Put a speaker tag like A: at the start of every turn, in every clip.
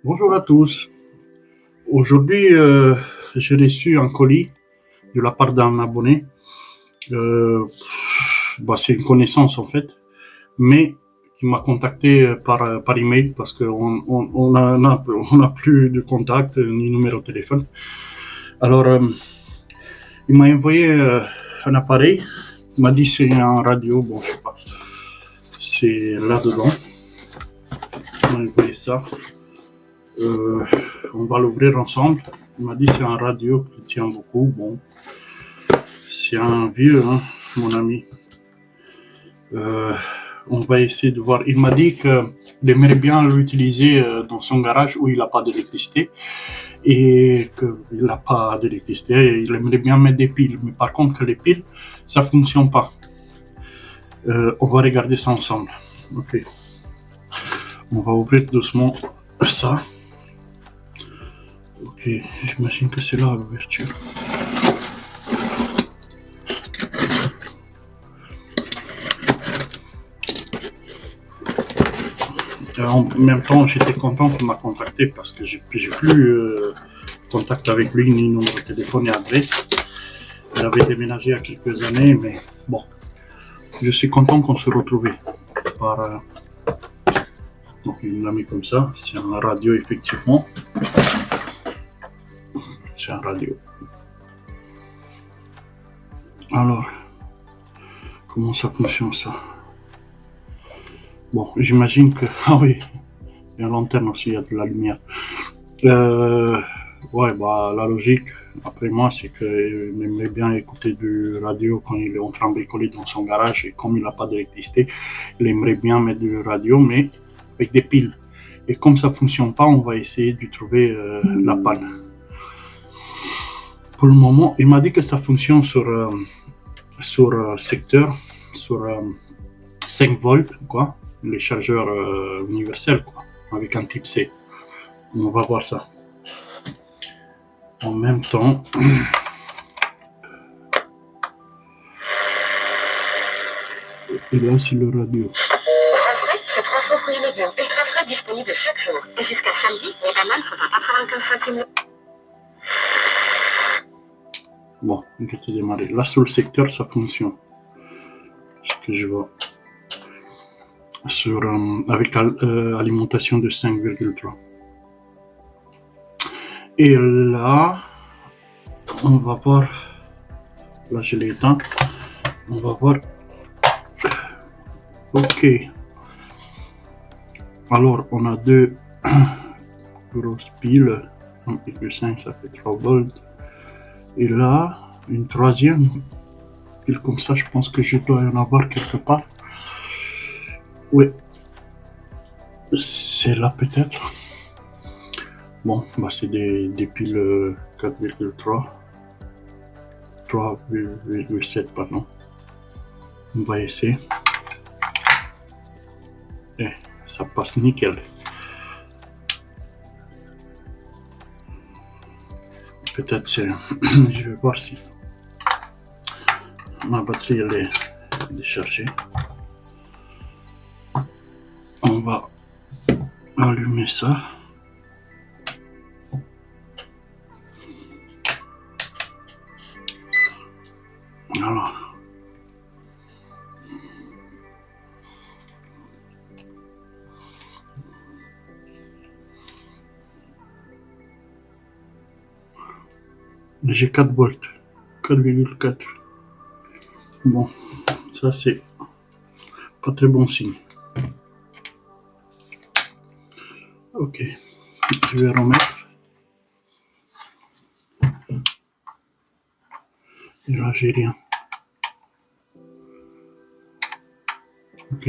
A: Bonjour à tous. Aujourd'hui, j'ai reçu un colis de la part d'un abonné. Euh, c'est une connaissance en fait, mais il m'a contacté par email parce qu'on a plus de contact ni numéro de téléphone. Alors, il m'a envoyé un appareil. Il m'a dit c'est un radio. Bon, je sais pas. C'est là-dedans. Il m'a envoyé ça. On va l'ouvrir ensemble. Il m'a dit c'est un radio qui tient beaucoup. Bon, c'est un vieux, hein, mon ami. On va essayer de voir. Il m'a dit qu'il aimerait bien l'utiliser dans son garage où il n'a pas d'électricité et qu'il n'a pas d'électricité. Il aimerait bien mettre des piles, mais par contre que les piles, ça ne fonctionne pas. On va regarder ça ensemble. Ok. On va ouvrir doucement ça. Ok, j'imagine que c'est là l'ouverture. En même temps, j'étais content qu'il m'a contacté parce que j'ai plus contact avec lui, ni numéro de téléphone ni adresse. Il avait déménagé il y a quelques années, mais bon, je suis content qu'on se retrouve. Donc, il l'a mis comme ça. C'est un radio, effectivement. C'est un radio. Alors, comment ça fonctionne ça? Bon, j'imagine que... Ah oui, il y a une lanterne aussi, il y a de la lumière. Ouais, la logique, après moi, c'est qu'il aimerait bien écouter du radio quand il est en train de bricoler dans son garage et comme il n'a pas d'électricité, il aimerait bien mettre du radio, mais avec des piles. Et comme ça ne fonctionne pas, on va essayer de trouver la panne. Pour le moment, il m'a dit que ça fonctionne sur secteur, sur 5 volts, quoi, les chargeurs universels, quoi, avec un type C. On va voir ça. En même temps, et là c'est le radio.
B: Frais, c'est 300 fruits et légumes. Extra frais disponible chaque jour. Et jusqu'à samedi, les bananes sont à 95 centimes.
A: Bon, on peut démarrer. Là sur le secteur, ça fonctionne. Ce que je vois. Avec alimentation de 5,3. Et là, on va voir. Là, je l'ai éteint. On va voir. Ok. Alors, on a deux grosses piles. 1,5, ça fait 3 volts. Et là, une troisième pile comme ça, je pense que je dois en avoir quelque part. Oui. C'est là peut-être. Bon, c'est des piles 4,3. 3,7, pardon. On va essayer. Et ça passe nickel. Peut-être c'est... Je vais voir si ma batterie elle est déchargée. On va allumer ça. Alors. J'ai 4 volts. 4,4. Bon, ça c'est pas très bon signe. Ok, je vais remettre. Et là j'ai rien. Ok.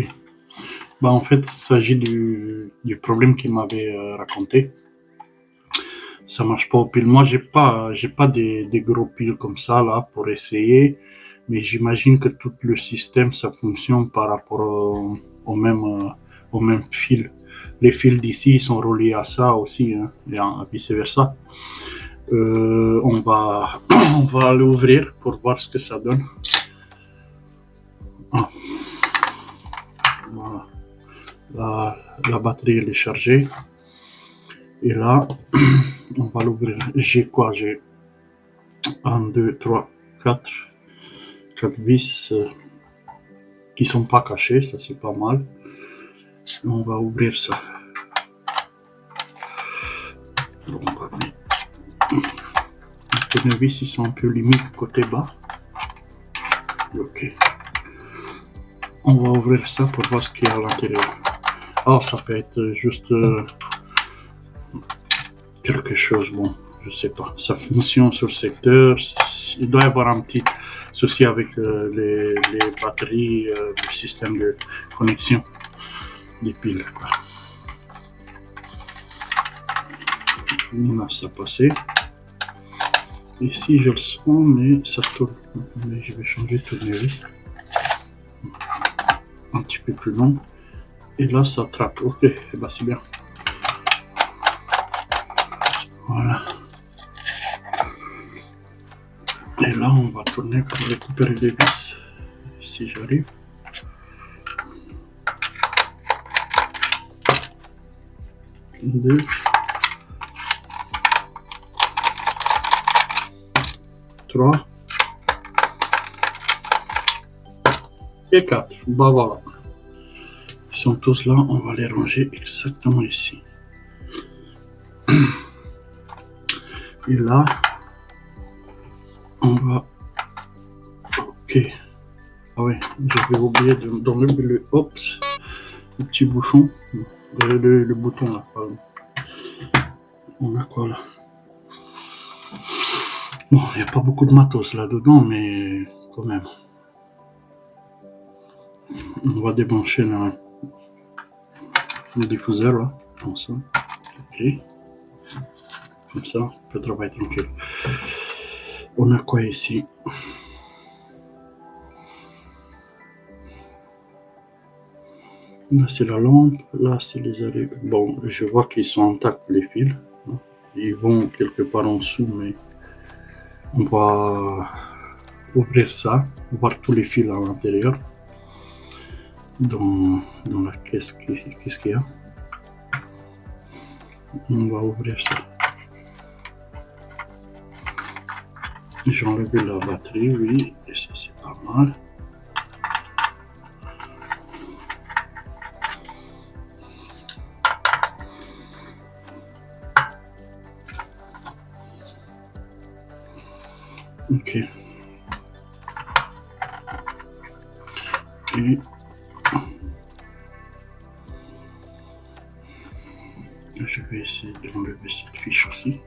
A: En fait, il s'agit du problème qu'il m'avait raconté. Ça marche pas aux piles. Moi, j'ai pas des gros piles comme ça là pour essayer, mais j'imagine que tout le système ça fonctionne par rapport au même fil. Les fils d'ici sont reliés à ça aussi, hein, et vice versa. On va on va l'ouvrir pour voir ce que ça donne. Ah. Voilà. La batterie elle est chargée. Et là, on va l'ouvrir. J'ai quoi? J'ai 1, 2, 3, 4 vis qui sont pas cachés, ça c'est pas mal. On va ouvrir ça. On va mettre. Les tournevis ils sont un peu limites côté bas. Ok. On va ouvrir ça pour voir ce qu'il y a à l'intérieur. Oh, ça peut être juste quelque chose, bon, je sais pas. Ça fonctionne sur le secteur. Il doit y avoir un petit souci avec les batteries, le système de connexion des piles, quoi. On a ça passé. Ici, je le sens, mais ça tourne. Mais je vais changer de tournevis. Un petit peu plus long. Et là, ça trappe. Ok, et ben, c'est bien. Voilà. Et là, on va tourner pour récupérer les vis. Si j'arrive. Deux. Trois. Et 4. Bah voilà. Ils sont tous là, on va les ranger exactement ici. Et là, on va... Ok. Ah ouais, j'avais oublié d'enlever le... Oups. Le petit bouchon. Le bouton là, pardon. On a quoi là? Bon, il n'y a pas beaucoup de matos là-dedans, mais quand même. On va débrancher le diffuseur là, comme ça. Ok. Comme ça, on peut travailler tranquille. On a quoi ici? Là c'est la lampe, là c'est les arrêts. Bon, je vois qu'ils sont intacts les fils. Ils vont quelque part en dessous, mais on va ouvrir ça, voir tous les fils à l'intérieur. Dans la caisse, qu'est-ce qu'il y a? On va ouvrir ça. J'ai enlevé la batterie, oui, et ça c'est pas mal. Ok. Et je vais essayer d'enlever cette fiche aussi.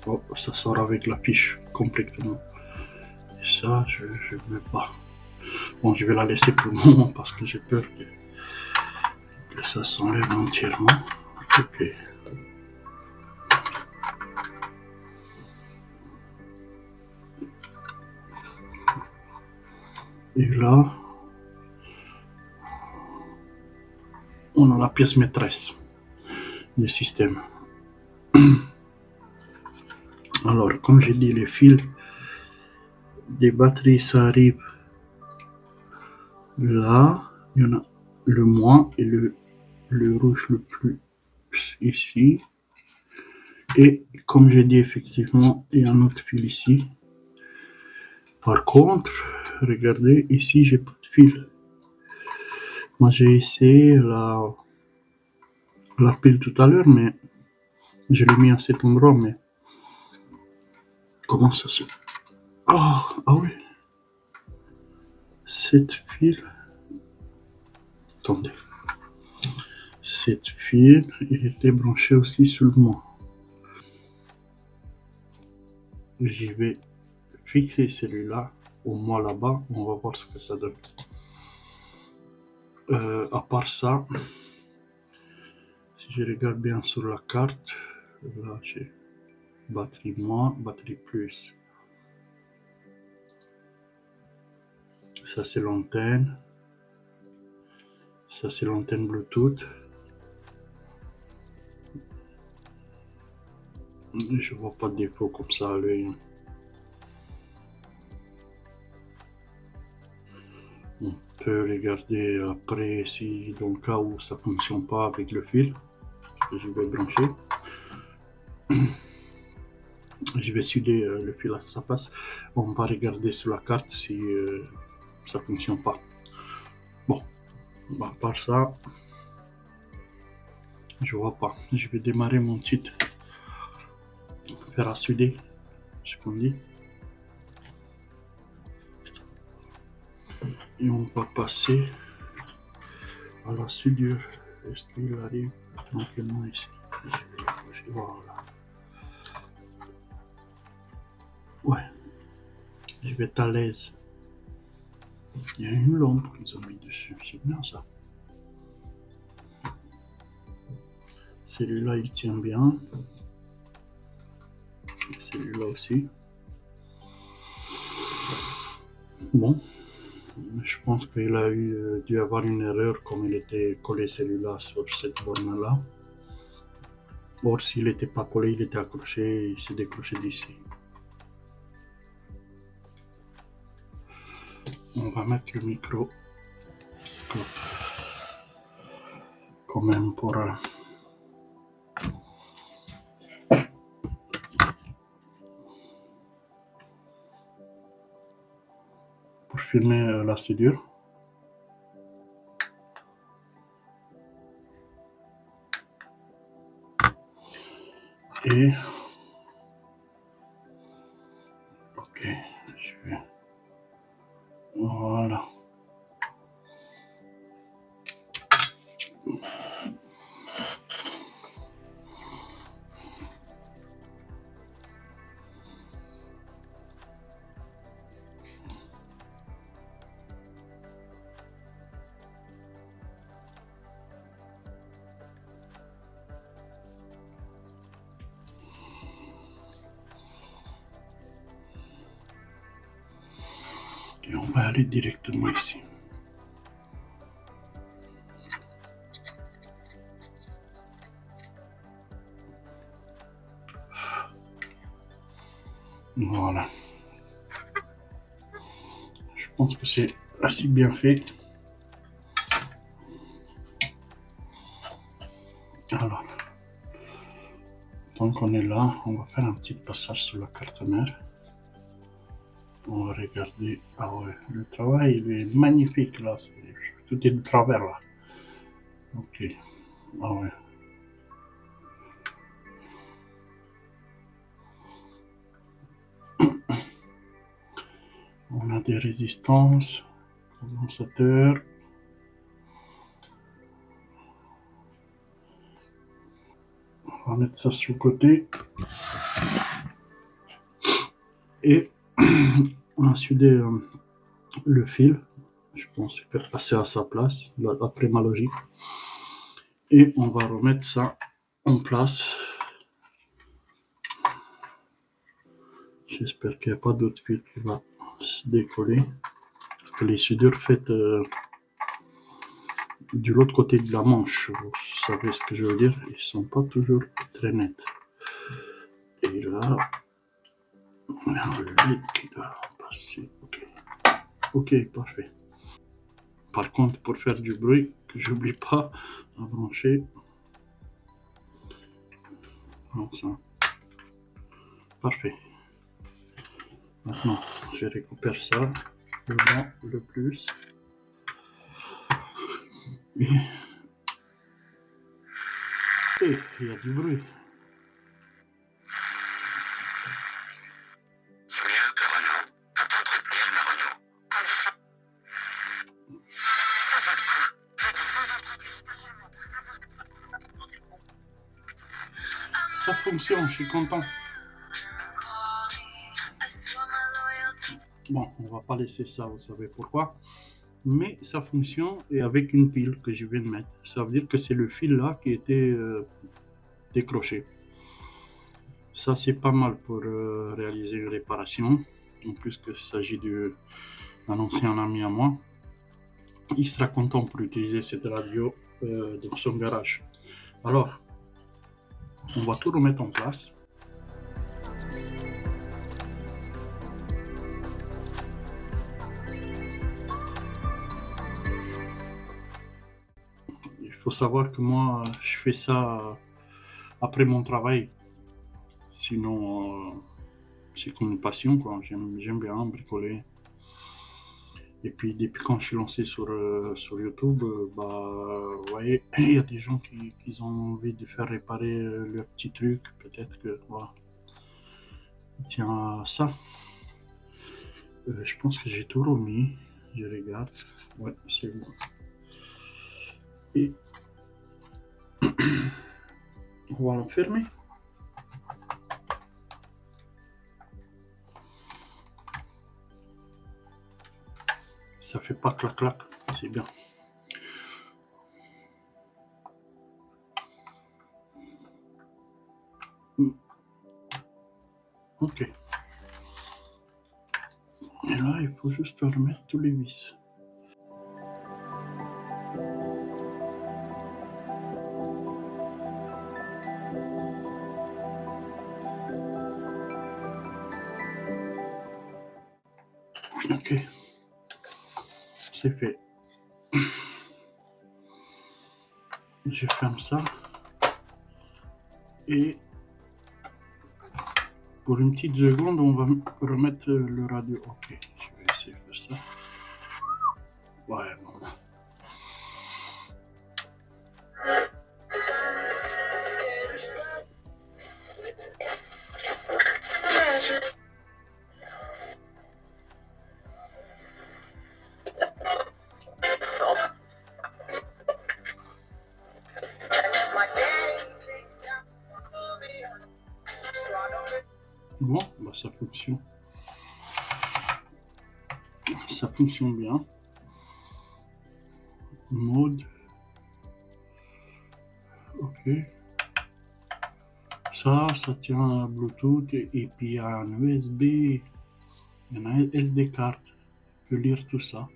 A: Oh, ça sort avec la fiche complètement. Et ça, je ne veux pas. Bon, je vais la laisser pour le moment parce que j'ai peur que ça s'enlève entièrement. Ok. Et là, on a la pièce maîtresse du système. Alors, comme j'ai dit, les fils des batteries, ça arrive là. Il y en a le moins et le rouge le plus ici. Et comme j'ai dit, effectivement, il y a un autre fil ici. Par contre, regardez, ici, j'ai pas de fil. Moi, j'ai essayé la pile tout à l'heure, mais je l'ai mis à cet endroit, mais comment ça se... Ah oui. Cette file... Attendez. Cette file était branchée aussi sur le moi. J'y vais fixer celui-là au moins là-bas. On va voir ce que ça donne. À part ça, si je regarde bien sur la carte, là j'ai batterie moins, batterie plus. Ça c'est l'antenne. Ça c'est l'antenne Bluetooth. Je vois pas de défaut comme ça à l'œil. Bon, peut regarder après si dans le cas où ça ne fonctionne pas avec le fil que je vais brancher. Je vais souder le fil à sa place. On va regarder sur la carte si ça ne fonctionne pas. Bon, à part ça, je vois pas. Je vais démarrer mon petit fer à souder, ce qu'on dit. Et on va passer à la soudure. Est-ce qu'il arrive tranquillement ici? Je vais l'approcher. Voilà. Ouais, je vais être à l'aise. Il y a une lampe qu'ils ont mis dessus, c'est bien ça. Celui-là il tient bien. Celui-là aussi. Bon, je pense qu'il a dû avoir une erreur comme il était collé celui-là sur cette borne-là. Or, s'il n'était pas collé, il était accroché, il s'est décroché d'ici. On va mettre le microscope quand même pour filmer la soudure. Et ok, je vais voilà. Et on va aller directement ici. Voilà. Je pense que c'est assez bien fait. Alors, tant qu'on est là, on va faire un petit passage sur la carte mère. On va regarder. Ah ouais, le travail il est magnifique là. Tout est de travers là. Ok. Ah ouais. On a des résistances, condensateurs. On va mettre ça sur le côté. Et on a soudé le fil. Je pense qu'il peut passer à sa place, d'après ma logique. Et on va remettre ça en place. J'espère qu'il n'y a pas d'autre fil qui va se décoller. Parce que les soudures faites de l'autre côté de la manche, vous savez ce que je veux dire, ils ne sont pas toujours très nets. Et là, on a un lait qui doit passer. Ok, parfait. Par contre, pour faire du bruit, que j'oublie pas à brancher. Non, ça. Parfait. Maintenant, je récupère ça, le bas, le plus. Et il y a du bruit. Ça fonctionne, je suis content. Bon, on va pas laisser ça, vous savez pourquoi. Mais ça fonctionne et avec une pile que je viens de mettre. Ça veut dire que c'est le fil là qui était décroché. Ça c'est pas mal pour réaliser une réparation. En plus qu'il s'agit d'un ancien ami à moi. Il sera content pour utiliser cette radio dans son garage. Alors, on va tout remettre en place. faut savoir que moi, je fais ça après mon travail. Sinon, c'est comme une passion, quoi. J'aime bien bricoler. Et puis, depuis quand je suis lancé sur YouTube, vous voyez, il y a des gens qui ont envie de faire réparer leurs petits trucs. Peut-être que, voilà. Tiens, ça. Je pense que j'ai tout remis. Je regarde. Ouais, c'est bon. Et on va l'enfermer. Ça fait pas clac-clac. C'est bien. Ok. Et là, il faut juste remettre tous les vis. Ok. C'est fait. Je ferme ça. Et pour une petite seconde, on va remettre le radio. Ok, je vais essayer de faire ça. Ouais, bon. Bon, bah ça fonctionne. Ça fonctionne bien. Mode. Ok. Ça tient à Bluetooth et puis il y a un USB. Il y en a un SD card. Je peux lire tout ça.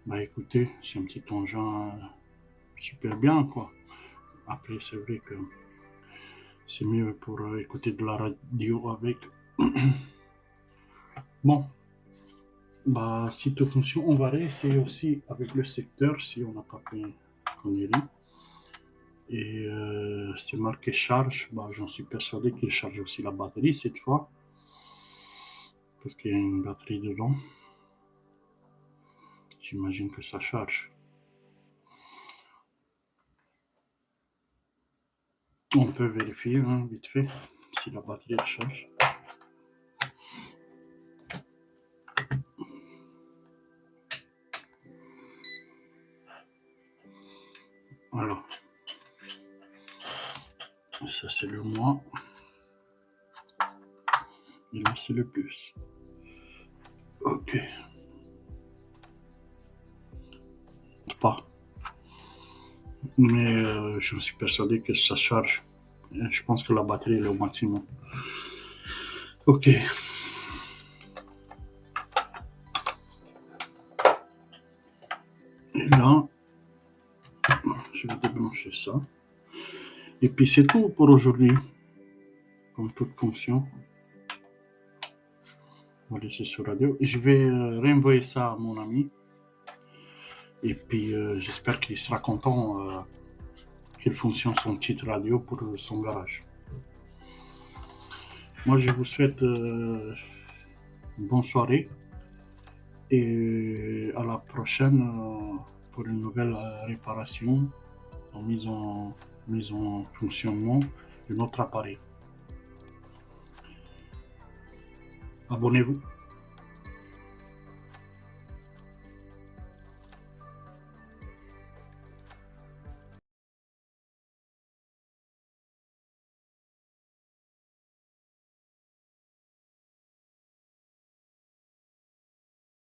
A: Bah écoutez, c'est un petit engin super bien, quoi. Après, c'est vrai que c'est mieux pour écouter de la radio avec. Bon, bah si tout fonctionne, on va réessayer aussi avec le secteur si on n'a pas fait connerie. Et c'est marqué charge, bah j'en suis persuadé qu'il charge aussi la batterie cette fois. Parce qu'il y a une batterie dedans. J'imagine que ça charge. On peut vérifier hein, vite fait si la batterie charge. Alors, ça c'est le moins. Et là c'est le plus. Ok. Pas. Mais je me suis persuadé que ça charge. Je pense que la batterie est au maximum. Ok. Et là, je vais débrancher ça. Et puis c'est tout pour aujourd'hui. Comme toute fonction. On va laisser sur radio. Et je vais réenvoyer ça à mon ami. Et puis j'espère qu'il sera content qu'il fonctionne son petite radio pour son garage. Moi je vous souhaite une bonne soirée. Et à la prochaine pour une nouvelle réparation en mise en fonctionnement de notre appareil. Abonnez-vous.